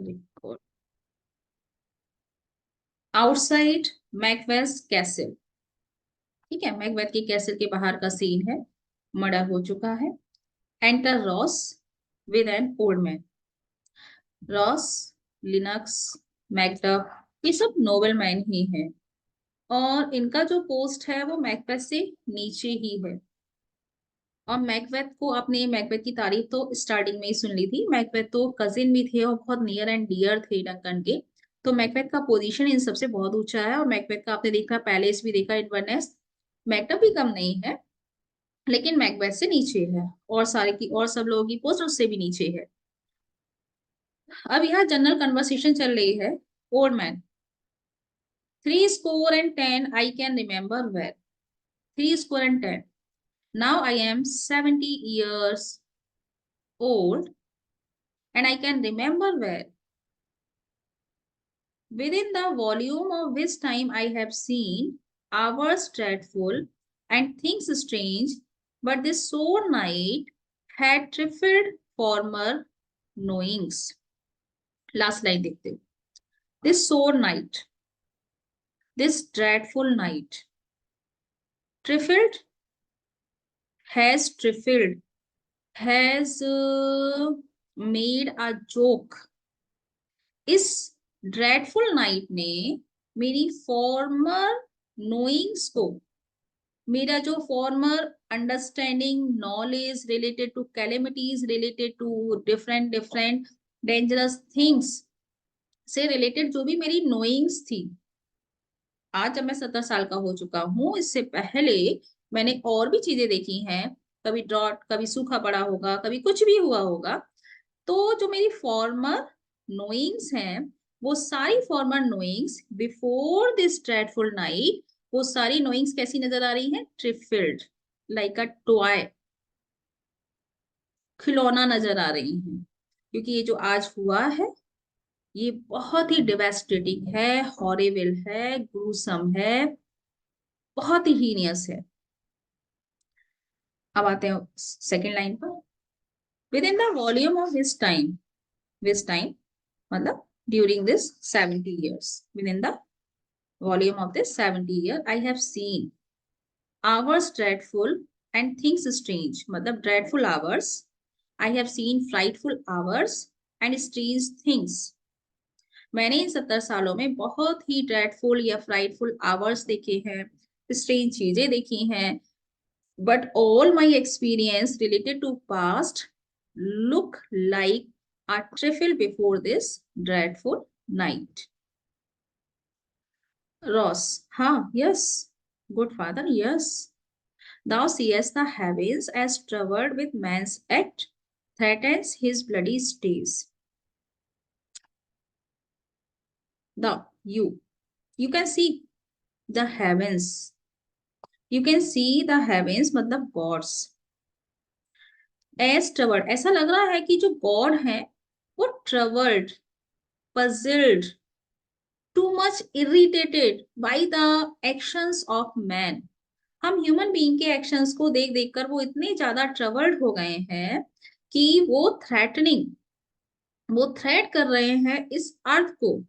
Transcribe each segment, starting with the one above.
Record. Outside Macbeth castle. ठीक है, Macbeth के कैसल के बाहर का सीन है। मर्डर हो चुका है। Enter Ross with an old man. Ross, Linux, Macduff, ये सब नोबल मैन ही है। और इनका जो पोस्ट है वो मैकबेथ से नीचे ही है। और मैकबेथ को, आपने मैकबेथ की तारीफ तो स्टार्टिंग में ही सुन ली थी। मैकबेथ तो कजिन भी थे और बहुत नियर एंड डियर थे डंकन के। तो मैकबेथ का पोजीशन इन सबसे बहुत ऊंचा है। और मैकबेथ का आपने देखा, पैलेस भी देखा, इन्वर्नेस। मैकडफ भी कम नहीं है, लेकिन मैकबेथ से नीचे है। और सारे की और सब लोगों की पोस्ट उससे भी नीचे है। अब यहाँ जनरल कन्वर्सेशन चल रही है। Old man, 3 score and 10 I can remember well. 3 score and 10. Now I am 70 years old and I can remember well. Within the volume of which time I have seen hours dreadful and things strange, but this sore night had trifled former knowings. Last line देखते हो. This sore night, this dreadful night, trifled, has made a joke. इस dreadful night ने मेरी former knowings को, मेरा जो former understanding, knowledge related to calamities, related to different different dangerous things से रिलेटेड जो भी मेरी नोइंग्स थी, आज जब मैं 70 साल का हो चुका हूँ, इससे पहले मैंने और भी चीजें देखी हैं। कभी ड्रॉट, कभी सूखा पड़ा होगा, कभी कुछ भी हुआ होगा। तो जो मेरी फॉर्मर नोइंग्स हैं, वो सारी former knowings before this dreadful night, वो सारी नोइंग्स कैसी नजर आ रही हैं? ट्रिफिल्ड, लाइक अ टॉय, खिलौना नजर आ रही हैं। क्योंकि ये जो आज हुआ है, ये बहुत ही डिवेस्टेटिंग है, हॉरिबल है, ग्रूसम है, बहुत ही हीनियस है। अब आते हैं सेकेंड लाइन पर। With in the volume of his time, which time मतलब during this 70 years, within the volume of this 70 year, I have seen hours dreadful and things strange. मतलब dreadful hours, I have seen frightful hours and strange things. मैंने इन 70 सालों में बहुत ही dreadful या frightful hours देखे हैं, strange चीजें देखी हैं। But all my experience related to past look like a trifle before this dreadful night. Ross, हाँ, yes. Good father, yes. Thou seest the heavens as troubled with man's act, threatens his bloody stays. You can see the heavens. You can see the heavens मतलब gods. As troubled, ऐसा लग रहा है कि जो God है वो troubled, puzzled, too much irritated by the actions of man. हम ह्यूमन बीइंग के एक्शंस को देख देख कर वो इतने ज्यादा ट्रबल्ड हो गए हैं कि वो थ्रेट कर रहे हैं इस अर्थ को।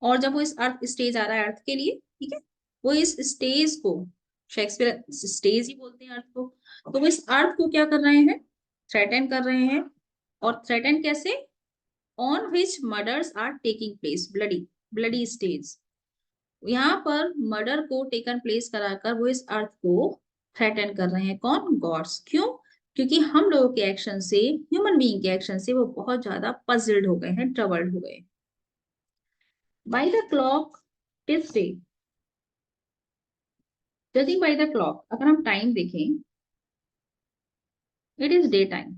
और जब वो इस अर्थ स्टेज आ रहा है अर्थ के लिए, ठीक है, वो इस स्टेज को, शेक्सपियर स्टेज ही बोलते हैं अर्थ को, तो वो इस अर्थ को क्या कर रहे हैं? थ्रेटन कर रहे हैं। और थ्रेटन कैसे? On which murders are taking place, bloody bloody stage. यहाँ पर मर्डर को टेकन प्लेस कराकर वो इस अर्थ को थ्रेटन कर रहे हैं। कौन? गॉड्स। क्यों? क्योंकि हम लोगों के एक्शन से, ह्यूमन बीइंग के एक्शन से वो बहुत ज्यादा पजल्ड हो गए हैं, ट्रबल्ड हो गए। By the clock TISS day, judging by the clock, अगर हम टाइम देखें, it is day time.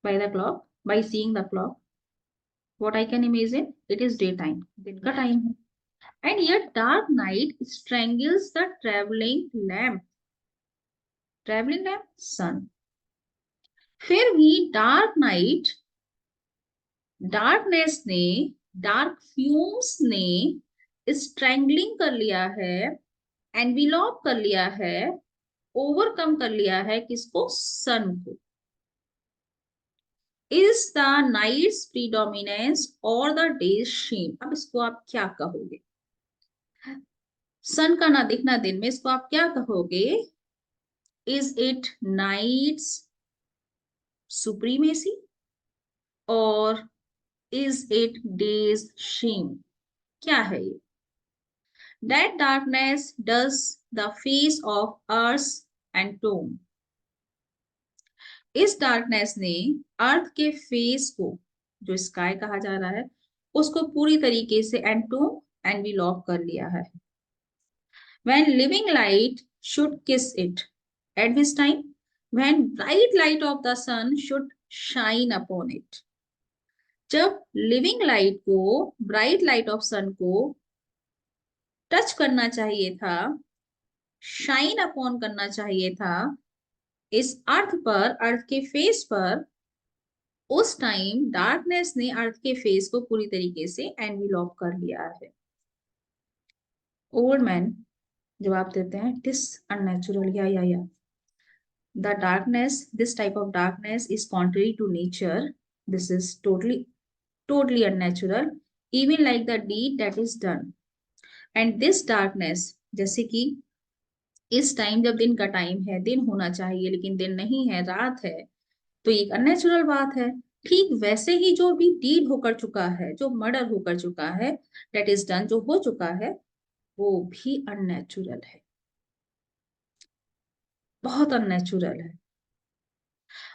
By the clock, by seeing the clock, what I can imagine, it is day time, दिन का टाइम है। And yet dark night strangles the traveling lamp sun। फिर भी dark night, darkness ने, dark fumes ने strangling कर लिया है, एनविलॉप कर लिया है, ओवरकम कर लिया है किसको? सन को। इज द नाइट्स प्रीडोमिनेंस और द डेज शेम। अब इसको आप क्या कहोगे? सन का ना दिखना दिन में, इसको आप क्या कहोगे? इज इट नाइट्स सुप्रीमेसी और इज इट डेज शेम? क्या है ये? That darkness does the face of earth entomb. इस डार्कनेस ने अर्थ के फेस को, जो स्काई कहा जा रहा है, उसको पूरी तरीके से एंटोम एंड भी लॉक कर लिया है। When living light should kiss it at this time, when bright light of the sun should shine upon it। जब लिविंग लाइट को, ब्राइट लाइट ऑफ सन को टच करना चाहिए था, शाइन अपॉन करना चाहिए था इस अर्थ पर, अर्थ के फेस पर, उस टाइम डार्कनेस ने अर्थ के फेस को पूरी तरीके से एनविलॉप कर लिया है। ओल्ड मैन जवाब देते हैं, इट इज अननेचुरल। या the darkness, this type of darkness is contrary to nature. This is totally unnatural, even like the deed that is done। and this darkness, जैसे कि इस टाइम, जब दिन का टाइम है, दिन होना चाहिए लेकिन दिन नहीं है, रात है, तो एक अननेचुरल बात है। ठीक वैसे ही जो भी डीड होकर चुका है, जो मर्डर होकर चुका है, डेट इज डन, जो हो चुका है, वो भी अननेचुरल है, बहुत अननेचुरल है।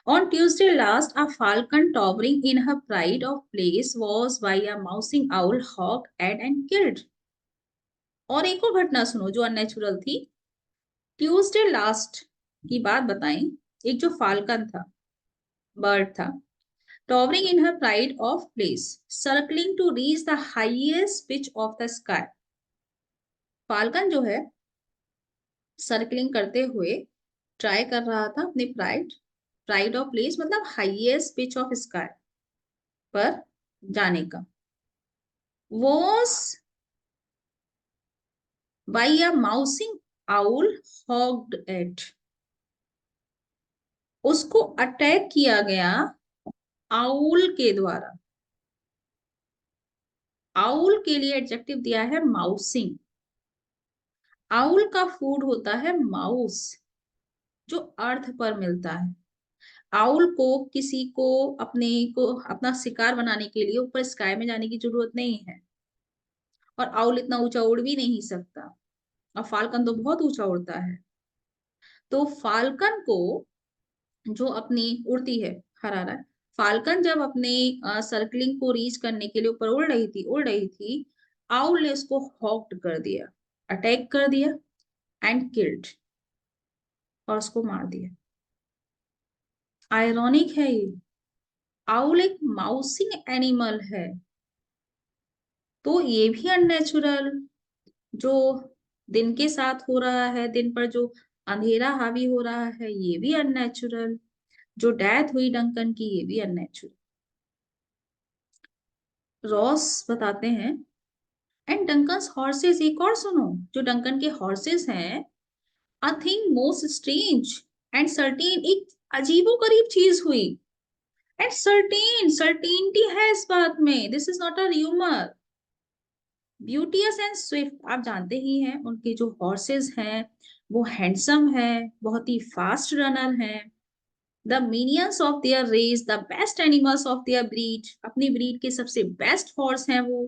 On Tuesday last, a falcon towering in her pride of place was by a mousing owl hawked at and killed। और एक और घटना सुनो जो अननेचुरल थी। ट्यूसडे लास्ट की बात बताएं। एक जो फाल्कन था, बर्ड था, towering in her pride of place, circling to reach the highest pitch of the sky. Falcon जो है, सर्कलिंग करते हुए ट्राई कर रहा था अपने प्राइड ऑफ प्लेस मतलब हाईएस्ट पिच ऑफ स्काई पर जाने का। was by a mousing owl hawked at। उसको अटैक किया गया आउल के द्वारा। आउल के लिए एडजेक्टिव दिया है माउसिंग। आउल का फूड होता है माउस, जो अर्थ पर मिलता है। आउल को किसी को अपना शिकार बनाने के लिए ऊपर स्काई में जाने की जरूरत नहीं है, और आउल इतना ऊंचा उड़ भी नहीं सकता, और फाल्कन तो बहुत ऊंचा उड़ता है। तो फाल्कन को, जो अपनी उड़ती है, हरारा, फाल्कन जब अपने सर्कलिंग को रीच करने के लिए ऊपर उड़ रही थी, आउल ने उसको हॉक्ड कर दिया, अटैक कर दिया, एंड किल्ड, और उसको मार दिया। आयरॉनिक है ये, आउल एक माउसिंग एनिमल है, तो ये भी अननेचुरल। जो दिन के साथ हो रहा है, दिन पर जो अंधेरा हावी हो रहा है, ये भी अननेचुरल। जो डेथ हुई डंकन की, ये भी अननेचुरल। रॉस बताते हैं, एंड डंकन्स हॉर्सेस, एक और सुनो, जो डंकन के हॉर्सेस हैं, a thing most strange and certain, एक अजीबोगरीब चीज हुई। एंड सर्टेनिटी है इस बात में, this is not a rumour. ब्यूटियस and Swift, आप जानते ही हैं उनके जो हॉर्सेस हैं वो हैंडसम है, बहुत ही फास्ट रनर हैं। The minions of their race, the best animals of their breed, अपनी ब्रीड के सबसे बेस्ट हॉर्स हैं वो।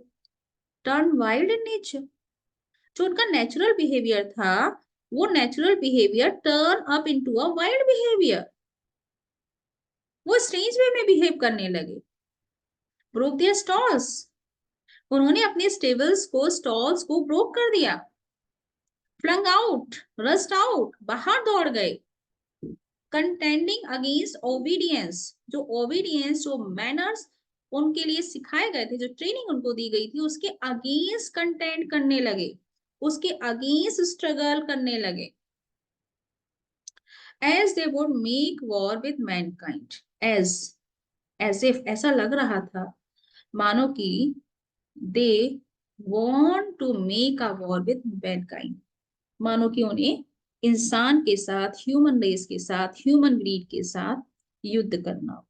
टर्न वाइल्ड इन नेचर, जो उनका नेचुरल बिहेवियर था, वो natural behaviour turn up into a wild behaviour, वो स्ट्रेंज वे में बिहेव करने लगे। ब्रोक देयर स्टॉल्स, उन्होंने अपने स्टॉल्स को ब्रोक कर दिया। फ्लंग आउट, रस्ट आउट, बाहर दौड़ गए। कंटेंडिंग अगेंस्ट ओबीडियंस, जो ओबीडियंस, जो मैनर्स उनके लिए सिखाए गए थे, जो ट्रेनिंग उनको दी गई थी, उसके अगेंस्ट कंटेंट करने लगे, उसके अगेंस्ट स्ट्रगल करने लगे। as they would make war with mankind, as if, ऐसा लग रहा था मानो कि they want to make a war with mankind, मानो कि उन्हें इंसान के साथ, ह्यूमन रेस के साथ, ह्यूमन ब्रीड के साथ युद्ध करना हो।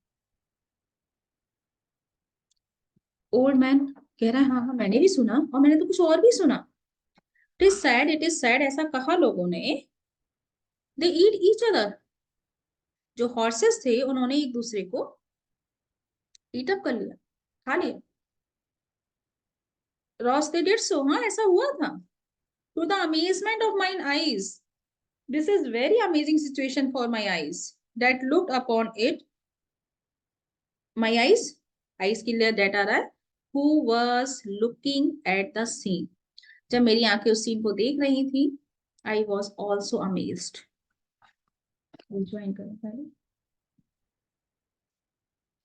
ओल्ड मैन कह रहा है हाँ हाँ मैंने भी सुना, और मैंने तो कुछ और भी सुना। इट इज सैड, ऐसा कहा लोगों ने। दे ईट ईच अदर, जो हॉर्सेस थे उन्होंने एक दूसरे को ईट अप कर लिया, खा लिया। रॉस दे डिड सो, हाँ ऐसा हुआ था। To the amazement of mine eyes, this is very amazing situation for my eyes that looked upon it. My eyes, eyes के लिए डेट आ रहा है, who was looking at the scene, जब मेरी आंखें उस सीन को देख रही थी, I was also amazed. Join करें पहले।